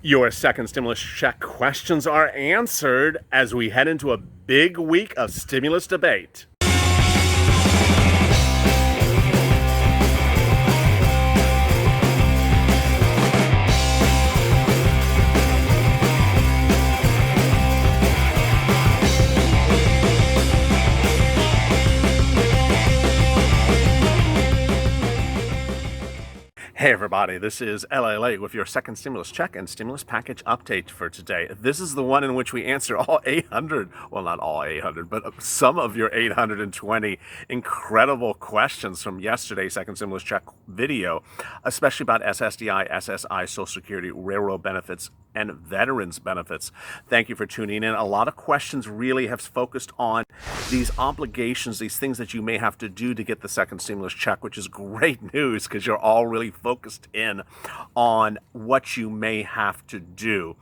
Your second stimulus check questions are answered as we head into a big week of stimulus debate. Hey everybody, this is LALATE with your second stimulus check and stimulus package update for today. This is the one in which we answer all 800, well not all 800, but some of your 820 incredible questions from yesterday's second stimulus check video, especially about SSDI, SSI, Social Security, railroad benefits, and veterans benefits. Thank you for tuning in. A lot of questions really have focused on these obligations, these things that you may have to do to get the second stimulus check, which is great news because you're all really focused in on what you may have to do.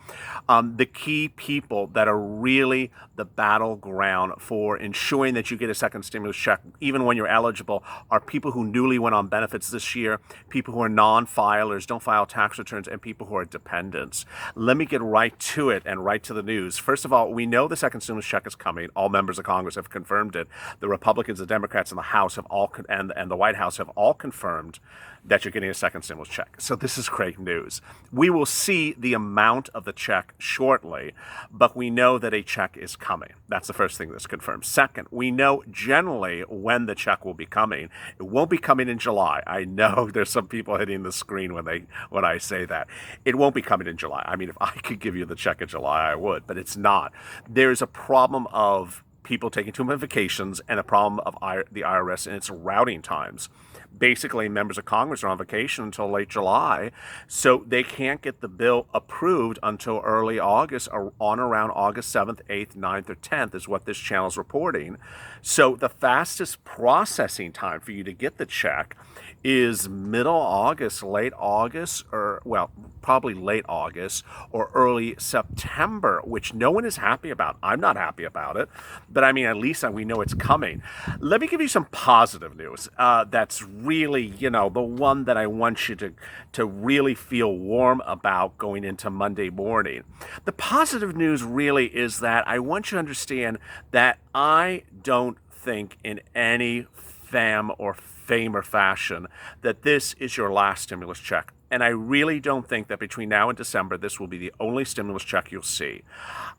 The key people that are really the battleground for ensuring that you get a second stimulus check, even when you're eligible, are people who newly went on benefits this year, people who are non-filers, don't file tax returns, and people who are dependents. Let me get right to it and right to the news. First of all, we know the second stimulus check is coming. All members of Congress have confirmed it. The Republicans, the Democrats, and the House have all, and the White House have all confirmed that you're getting a second stimulus check. So this is great news. We will see the amount of the check shortly, but we know that a check is coming. That's the first thing that's confirmed. Second, we know generally when the check will be coming. It won't be coming in July. I know there's some people hitting the screen when I say that. It won't be coming in July. I mean, if I could give you the check in July, I would, but it's not. There's a problem of people taking too many vacations and a problem of the IRS and its routing times. Basically, members of Congress are on vacation until late July, so they can't get the bill approved until early August, or on around August 7th, 8th, 9th, or 10th is what this channel is reporting. So the fastest processing time for you to get the check is middle August, late August, or well, probably late August or early September, which no one is happy about. I'm not happy about it, but I mean, at least we know it's coming. Let me give you some positive news. That's really, the one that I want you to really feel warm about going into Monday morning. The positive news really is that I want you to understand that I don't think in any fame or fashion that this is your last stimulus check. And I really don't think that between now and December, this will be the only stimulus check you'll see.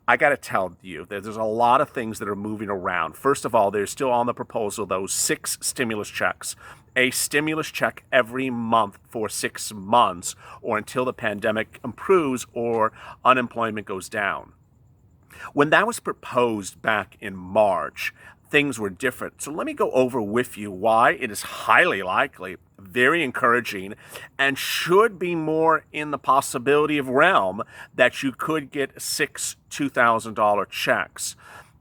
I got to tell you that there's a lot of things that are moving around. First of all, there's still on the proposal those 6 stimulus checks. A stimulus check every month for 6 months or until the pandemic improves or unemployment goes down. When that was proposed back in March, things were different. So let me go over with you why it is highly likely, very encouraging, and should be more in the possibility of realm that you could get 6 $2,000 checks.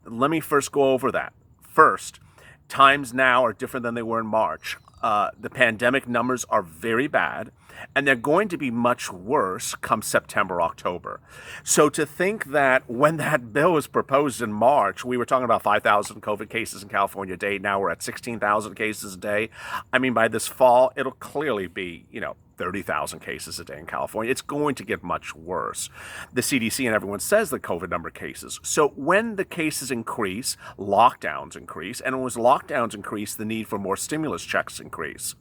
Let me first go over that. First, times now are different than they were in March. The pandemic numbers are very bad, and they're going to be much worse come September, October. So to think that when that bill was proposed in March, we were talking about 5,000 COVID cases in California a day. Now we're at 16,000 cases a day. I mean, by this fall, it'll clearly be, 30,000 cases a day in California. It's going to get much worse. The CDC and everyone says the COVID number of cases. So when the cases increase, lockdowns increase, and as lockdowns increase, the need for more stimulus checks increase.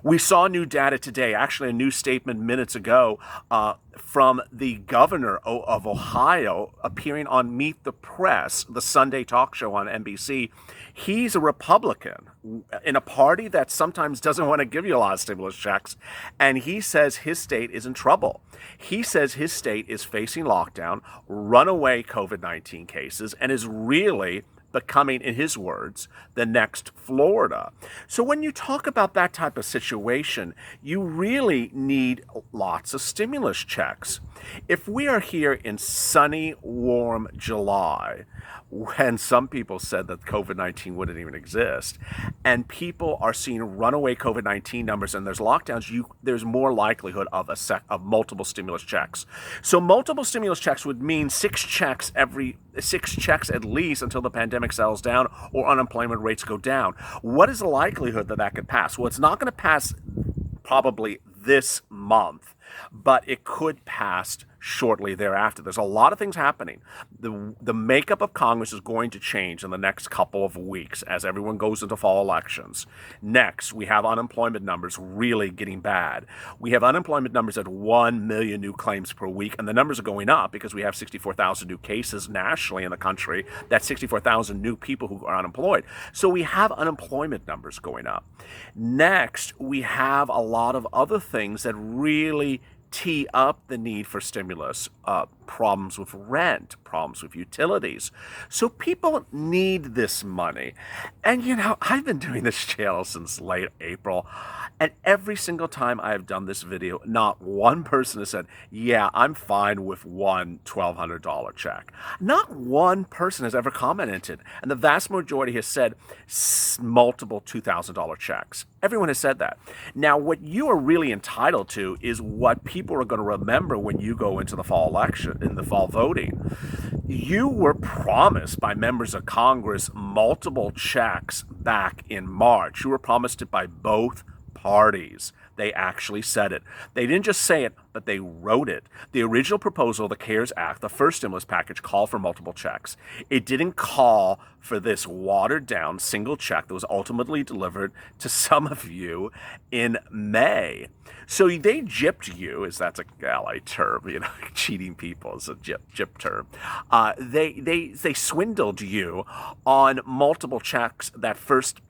We saw new data today, actually a new statement minutes ago from the governor of Ohio appearing on Meet the Press, the Sunday talk show on NBC. He's a Republican in a party that sometimes doesn't want to give you a lot of stimulus checks, and he says his state is in trouble. He says his state is facing lockdown, runaway COVID-19 cases, and is really becoming, in his words, the next Florida. So when you talk about that type of situation, you really need lots of stimulus checks. If we are here in sunny, warm July, when some people said that COVID-19 wouldn't even exist, and people are seeing runaway COVID-19 numbers and there's lockdowns, there's more likelihood of multiple stimulus checks. So multiple stimulus checks would mean 6 checks at least until the pandemic settles down or unemployment rates go down. What is the likelihood that could pass? Well, it's not going to pass probably this month. but it could pass shortly thereafter. There's a lot of things happening. The makeup of Congress is going to change in the next couple of weeks as everyone goes into fall elections. Next, we have unemployment numbers really getting bad. We have unemployment numbers at 1 million new claims per week, and the numbers are going up because we have 64,000 new cases nationally in the country. That's 64,000 new people who are unemployed. So we have unemployment numbers going up. Next, we have a lot of other things that really tee up the need for stimulus, problems with rent, problems with utilities. So people need this money. And I've been doing this channel since late April, and every single time I have done this video, not one person has said, yeah, I'm fine with one $1,200 check. Not one person has ever commented. And the vast majority has said multiple $2,000 checks. Everyone has said that. Now, what you are really entitled to is what people are going to remember when you go into the fall election, in the fall voting. You were promised by members of Congress multiple checks back in March. You were promised it by both parties. They actually said it. They didn't just say it, but they wrote it. The original proposal, the CARES Act, the first stimulus package, called for multiple checks. It didn't call for this watered-down single check that was ultimately delivered to some of you in May. So they gypped you, as that's a LA term, cheating people is a gyp term. They swindled you on multiple checks that first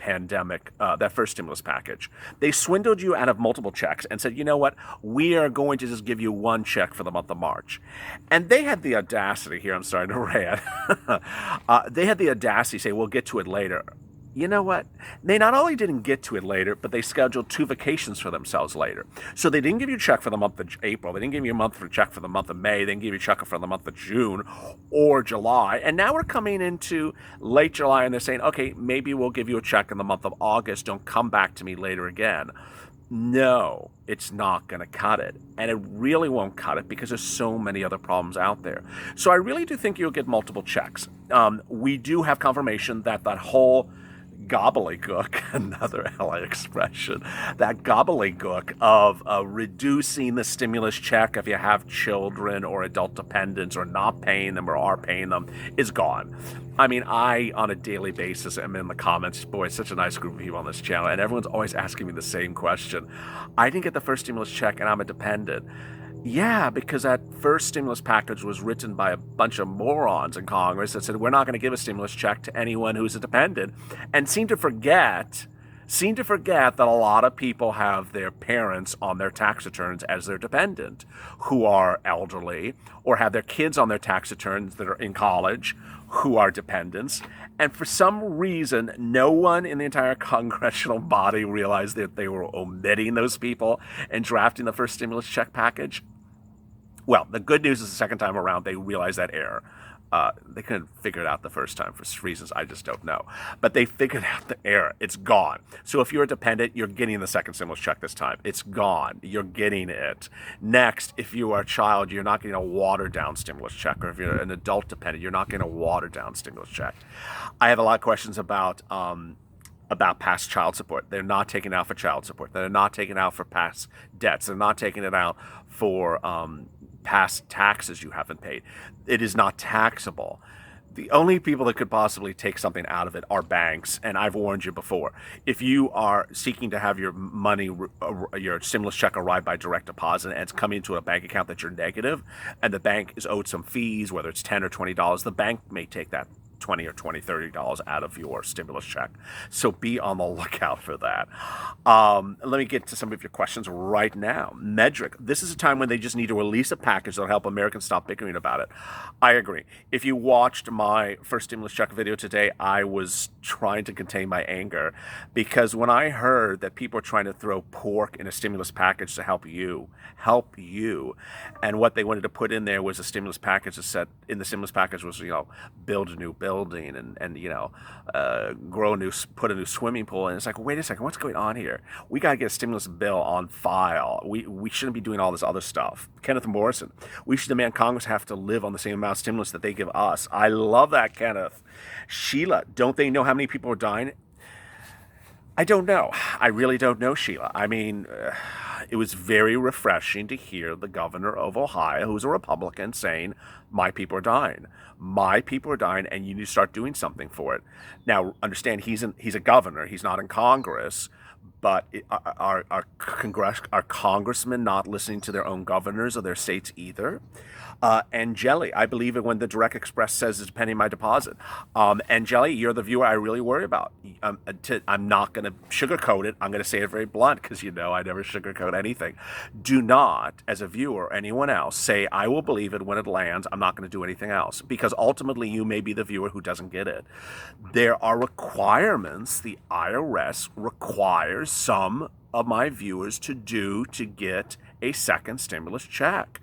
stimulus package. They swindled you out of multiple checks and said, you know what, we are going to just give you one check for the month of March. And they had the audacity, here I'm starting to rant, they had the audacity to say, we'll get to it later. You know what? They not only didn't get to it later, but they scheduled 2 vacations for themselves later. So they didn't give you a check for the month of April. They didn't give you a check for the month of May. They didn't give you a check for the month of June or July. And now we're coming into late July and they're saying, okay, maybe we'll give you a check in the month of August. Don't come back to me later again. No, it's not going to cut it. And it really won't cut it because there's so many other problems out there. So I really do think you'll get multiple checks. We do have confirmation that whole gobbledygook, another LA expression, that gobbledygook of reducing the stimulus check if you have children or adult dependents or not paying them or are paying them is gone. I mean, I, on a daily basis, am in the comments, boy, it's such a nice group of people on this channel, and everyone's always asking me the same question. I didn't get the first stimulus check and I'm a dependent. Yeah, because that first stimulus package was written by a bunch of morons in Congress that said, we're not going to give a stimulus check to anyone who's a dependent, and seem to forget that a lot of people have their parents on their tax returns as their dependent, who are elderly, or have their kids on their tax returns that are in college, who are dependents. And for some reason, no one in the entire congressional body realized that they were omitting those people and drafting the first stimulus check package. Well, the good news is the second time around, they realized that error. They couldn't figure it out the first time for reasons I just don't know. But they figured out the error. It's gone. So if you're a dependent, you're getting the second stimulus check this time. It's gone. You're getting it. Next, if you are a child, you're not getting a watered-down stimulus check. Or if you're an adult dependent, you're not getting a watered-down stimulus check. I have a lot of questions about past child support. They're not taking it out for child support. They're not taking it out for past debts. They're not taking it out for past taxes you haven't paid. It is not taxable. The only people that could possibly take something out of it are banks, and I've warned you before. If you are seeking to have your money, your stimulus check arrive by direct deposit, and it's coming into a bank account that you're negative, and the bank is owed some fees, whether it's $10 or $20, the bank may take that $20 or $20, $30 out of your stimulus check. So be on the lookout for that. Let me get to some of your questions right now. Medrick, this is a time when they just need to release a package that'll help Americans stop bickering about it. I agree. If you watched my first stimulus check video today, I was trying to contain my anger because when I heard that people are trying to throw pork in a stimulus package to help you, and what they wanted to put in there was a stimulus package that said, in the stimulus package was, build a new building and put a new swimming pool. And it's like, wait a second, what's going on here? We got to get a stimulus bill on file. We shouldn't be doing all this other stuff. Kenneth Morrison, we should demand Congress have to live on the same amount of stimulus that they give us. I love that, Kenneth. Sheila, don't they know how many people are dying? I don't know. I really don't know, Sheila. I mean, It was very refreshing to hear the governor of Ohio, who's a Republican, saying, my people are dying. My people are dying, and you need to start doing something for it. Now, understand, he's a governor. He's not in Congress. But are congressmen not listening to their own governors of their states either? And Jelly, I believe it when the Direct Express says it's pending my deposit. And Jelly, you're the viewer I really worry about. I'm not going to sugarcoat it. I'm going to say it very blunt because you know I never sugarcoat anything. Do not, as a viewer or anyone else, say I will believe it when it lands. I'm not going to do anything else because ultimately you may be the viewer who doesn't get it. There are requirements the IRS requires some of my viewers to do to get a second stimulus check.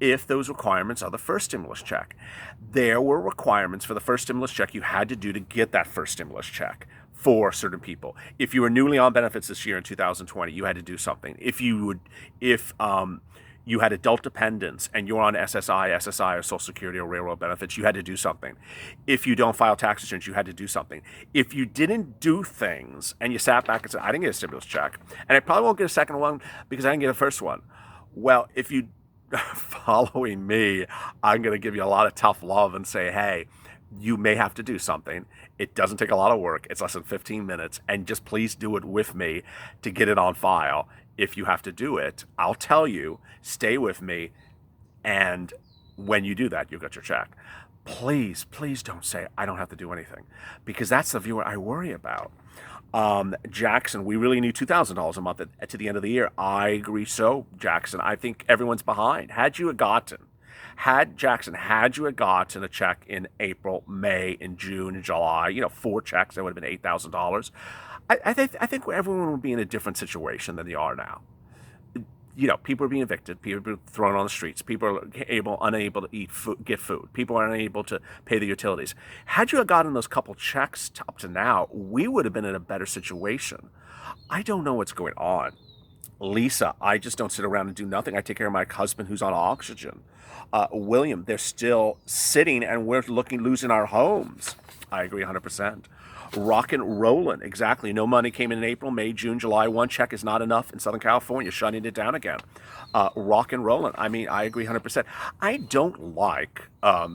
If those requirements are the first stimulus check, there were requirements for the first stimulus check you had to do to get that first stimulus check for certain people. If you were newly on benefits this year in 2020, you had to do something. If you had adult dependents and you're on SSI, SSI, or Social Security or railroad benefits, you had to do something. If you don't file tax returns, you had to do something. If you didn't do things and you sat back and said, I didn't get a stimulus check, and I probably won't get a second one because I didn't get a first one. Well, if you following me, I'm going to give you a lot of tough love and say, hey, you may have to do something. It doesn't take a lot of work. It's less than 15 minutes. And just please do it with me to get it on file. If you have to do it, I'll tell you, stay with me. And when you do that, you'll get your check. Please, please don't say I don't have to do anything because that's the viewer I worry about. Jackson, we really need $2,000 a month to the end of the year. I agree so, Jackson. I think everyone's behind. Had you gotten a check in April, May, and June, and July, 4 checks, that would have been $8,000. I think everyone would be in a different situation than they are now. People are being evicted. People are being thrown on the streets. People are unable to get food. People are unable to pay the utilities. Had you gotten those couple checks up to now, we would have been in a better situation. I don't know what's going on. Lisa, I just don't sit around and do nothing. I take care of my husband who's on oxygen. William, they're still sitting and we're losing our homes. I agree 100%. Rockin' rollin', exactly. No money came in April, May, June, July. 1 check is not enough in Southern California, shutting it down again. Rockin' rollin'. I mean, I agree 100%. I don't like, I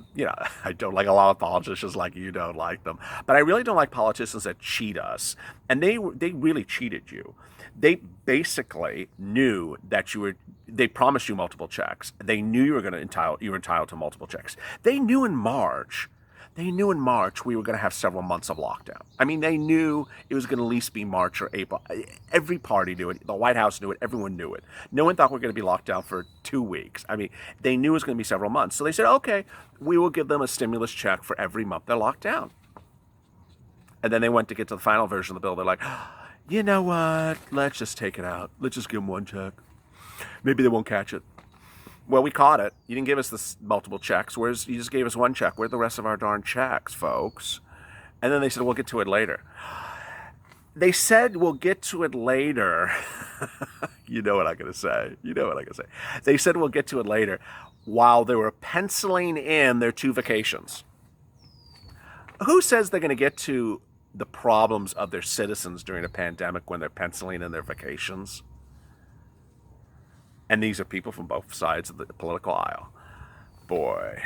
don't like a lot of politicians like you don't like them, but I really don't like politicians that cheat us. And they really cheated you. They basically knew that they promised you multiple checks. They knew you were entitled to multiple checks. They knew in March we were going to have several months of lockdown. I mean, they knew it was going to at least be March or April. Every party knew it. The White House knew it. Everyone knew it. No one thought we were going to be locked down for 2 weeks. I mean, they knew it was going to be several months. So they said, okay, we will give them a stimulus check for every month they're locked down. And then they went to get to the final version of the bill. They're like, you know what? Let's just take it out. Let's just give them 1 check. Maybe they won't catch it. Well, we caught it. You didn't give us the multiple checks. You just gave us 1 check. Where's the rest of our darn checks, folks? And then they said, we'll get to it later. They said, we'll get to it later. You know what I'm going to say. They said, we'll get to it later while they were penciling in their 2 vacations. Who says they're going to get to the problems of their citizens during a pandemic when they're penciling in their vacations? And these are people from both sides of the political aisle. Boy.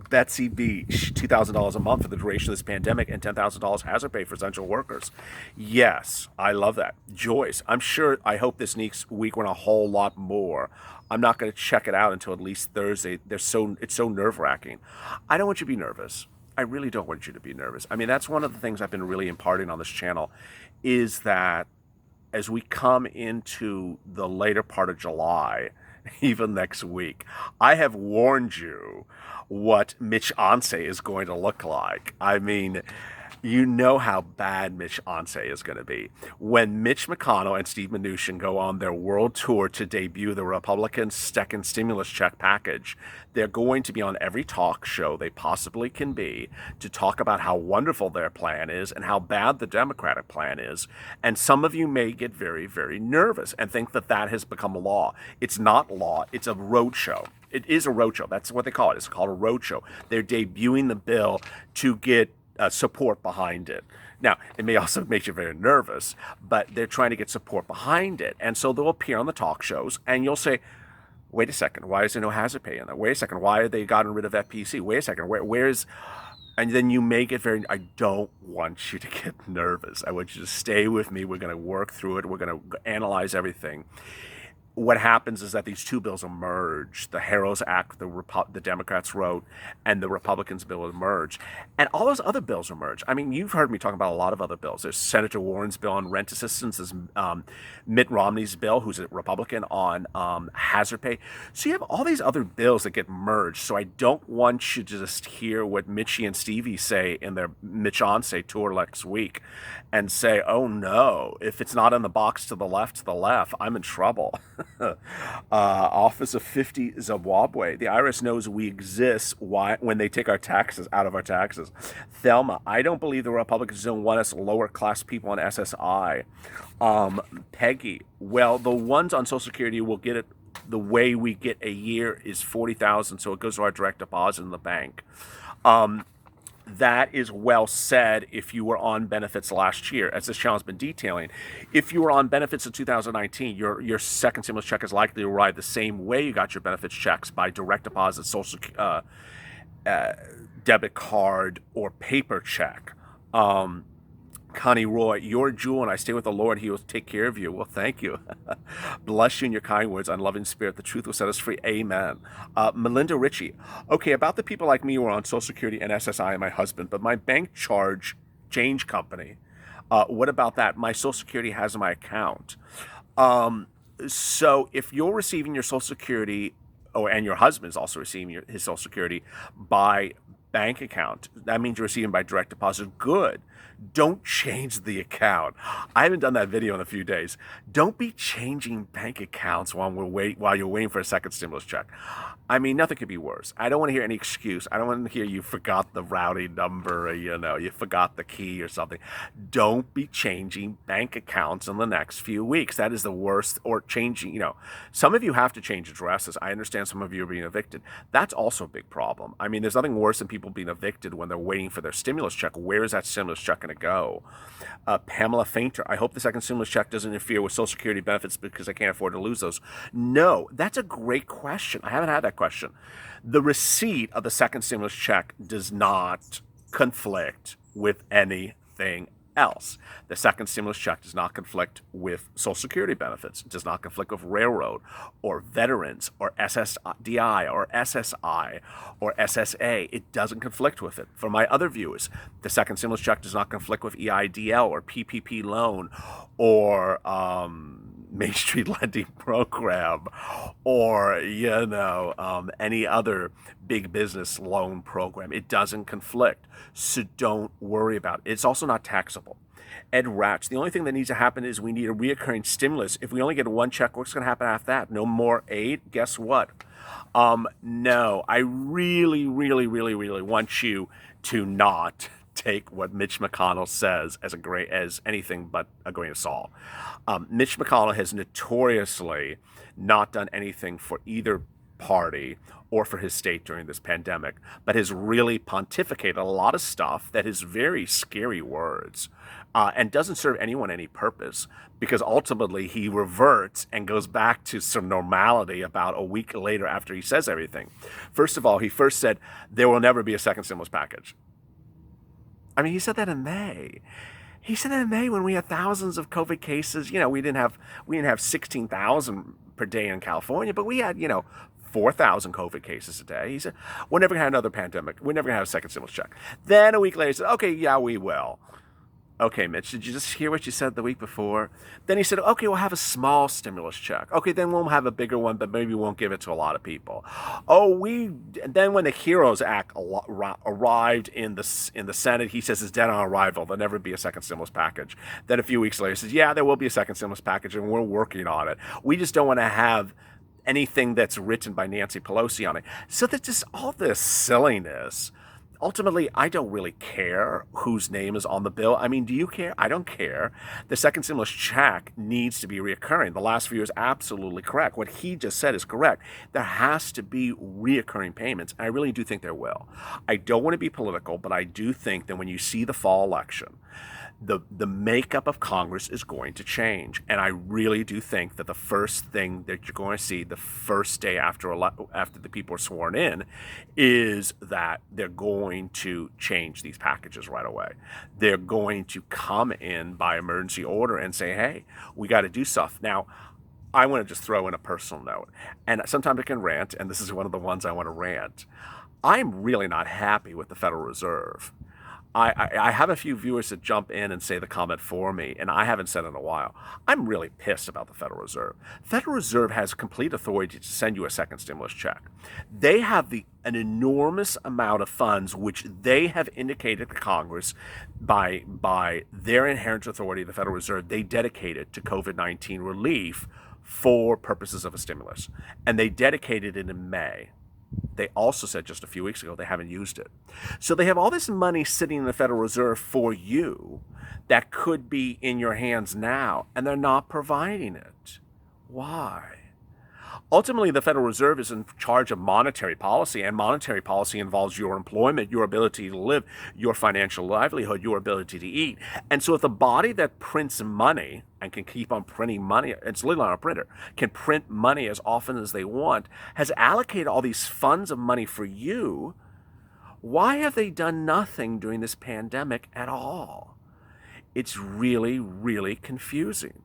Betsy Beach, $2,000 a month for the duration of this pandemic and $10,000 hazard pay for essential workers. Yes, I love that. Joyce, I hope this next week we're in a whole lot more. I'm not going to check it out until at least Thursday. It's so nerve-wracking. I don't want you to be nervous. I really don't want you to be nervous. I mean, that's one of the things I've been really imparting on this channel is that as we come into the later part of July, even next week, I have warned you what Mitch Onse is going to look like. I mean, you know how bad Mitch Onse is going to be. When Mitch McConnell and Steve Mnuchin go on their world tour to debut the Republican second stimulus check package, they're going to be on every talk show they possibly can be to talk about how wonderful their plan is and how bad the Democratic plan is. And some of you may get very, very nervous and think that that has become law. It's not law. It's a roadshow. It is a roadshow. That's what they call it. It's called a roadshow. They're debuting the bill to get support behind it. Now, it may also make you very nervous, but they're trying to get support behind it. And so they'll appear on the talk shows and you'll say, wait a second, why is there no hazard pay in there? Wait a second, why have they gotten rid of FPC? Wait a second, where's, and then you make it very, I don't want you to get nervous. I want you to stay with me. We're going to work through it. We're going to analyze everything. What happens is that these two bills emerge. The HEROES Act, the Democrats wrote, and the Republicans' bill emerge. And all those other bills emerge. I mean, you've heard me talk about a lot of other bills. There's Senator Warren's bill on rent assistance. There's Mitt Romney's bill, who's a Republican, on hazard pay. So you have all these other bills that get merged. So I don't want you to just hear what Mitchie and Stevie say in their Mitch On Say tour next week and say, oh no, if it's not in the box to the left, I'm in trouble. Office of 50 Zimbabwe. The IRS knows we exist when they take our taxes out of our taxes. Thelma, I don't believe the Republicans don't want us lower class people on SSI. Peggy, well, the ones on Social Security will get it. The way we get a year is $40,000, so it goes to our direct deposit in the bank. That is well said if you were on benefits last year, as this channel has been detailing. If you were on benefits in 2019, your second stimulus check is likely to arrive the same way you got your benefits checks, by direct deposit, social debit card, or paper check. Connie Roy, you're a jewel and I stay with the Lord. He will take care of you. Well, thank you. Bless you in your kind words, unloving spirit. The truth will set us free. Amen. Melinda Ritchie. Okay, about the people like me who are on Social Security and SSI and my husband, but my bank change company. What about that? My Social Security has in my account. So if you're receiving your Social Security, and your husband is also receiving his Social Security by bank account, that means you're receiving by direct deposit. Good. Don't change the account. I haven't done that video in a few days. Don't be changing bank accounts while you're waiting for a second stimulus check. I mean, nothing could be worse. I don't want to hear any excuse. I don't want to hear you forgot the routing number, or, you forgot the key or something. Don't be changing bank accounts in the next few weeks. That is the worst. Or changing, some of you have to change addresses. I understand some of you are being evicted. That's also a big problem. I mean, there's nothing worse than people being evicted when they're waiting for their stimulus check. Where is that stimulus check going to go? Pamela Fainter, I hope the second stimulus check doesn't interfere with Social Security benefits because I can't afford to lose those. No, that's a great question. I haven't had that question. The receipt of the second stimulus check does not conflict with anything else. The second stimulus check does not conflict with Social Security benefits. It does not conflict with railroad or veterans or SSDI or SSI or SSA. It doesn't conflict with it. For my other viewers, the second stimulus check does not conflict with EIDL or PPP loan or Main Street Lending Program or, any other big business loan program. It doesn't conflict. So don't worry about it. It's also not taxable. Ed Ratch, the only thing that needs to happen is we need a reoccurring stimulus. If we only get one check, what's going to happen after that? No more aid? Guess what? No, I really, really, really, really want you to not take what Mitch McConnell says as anything but a grain of salt. Mitch McConnell has notoriously not done anything for either party or for his state during this pandemic, but has really pontificated a lot of stuff that is very scary words and doesn't serve anyone any purpose, because ultimately he reverts and goes back to some normality about a week later after he says everything. First of all, he first said there will never be a second stimulus package. I mean, he said that in May. He said that in May when we had thousands of COVID cases. We didn't have 16,000 per day in California, but we had 4,000 COVID cases a day. He said, we're never going to have another pandemic. We're never going to have a second stimulus check. Then a week later, he said, okay, yeah, we will. Okay, Mitch, did you just hear what you said the week before? Then he said, okay, we'll have a small stimulus check. Okay, then we'll have a bigger one, but maybe we won't give it to a lot of people. Then when the HEROES Act arrived in the Senate, he says it's dead on arrival. There'll never be a second stimulus package. Then a few weeks later, he says, yeah, there will be a second stimulus package, and we're working on it. We just don't want to have anything that's written by Nancy Pelosi on it. So that's just all this silliness. Ultimately, I don't really care whose name is on the bill. I mean, do you care? I don't care. The second stimulus check needs to be reoccurring. The last few years, absolutely correct. What he just said is correct. There has to be reoccurring payments. I really do think there will. I don't want to be political, but I do think that when you see the fall election, the makeup of Congress is going to change. And I really do think that the first thing that you're going to see the first day after the people are sworn in is that they're going to change these packages right away. They're going to come in by emergency order and say, hey, we got to do stuff. Now, I want to just throw in a personal note, and sometimes I can rant, and this is one of the ones I want to rant. I'm really not happy with the Federal Reserve. I have a few viewers that jump in and say the comment for me, and I haven't said it in a while. I'm really pissed about the Federal Reserve. Federal Reserve has complete authority to send you a second stimulus check. They have an enormous amount of funds which they have indicated to Congress by their inherent authority, the Federal Reserve, they dedicated to COVID-19 relief for purposes of a stimulus. And they dedicated it in May. They also said just a few weeks ago they haven't used it. So they have all this money sitting in the Federal Reserve for you that could be in your hands now, and they're not providing it. Why? Ultimately, the Federal Reserve is in charge of monetary policy, and monetary policy involves your employment, your ability to live, your financial livelihood, your ability to eat. And so if the body that prints money and can keep on printing money, it's literally on a printer, can print money as often as they want, has allocated all these funds of money for you, why have they done nothing during this pandemic at all? It's really, really confusing.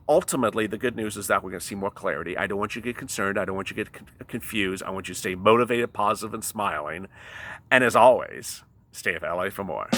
Ultimately, the good news is that we're going to see more clarity. I don't want you to get concerned. I don't want you to get confused. I want you to stay motivated, positive, and smiling. And as always, stay with LA for more.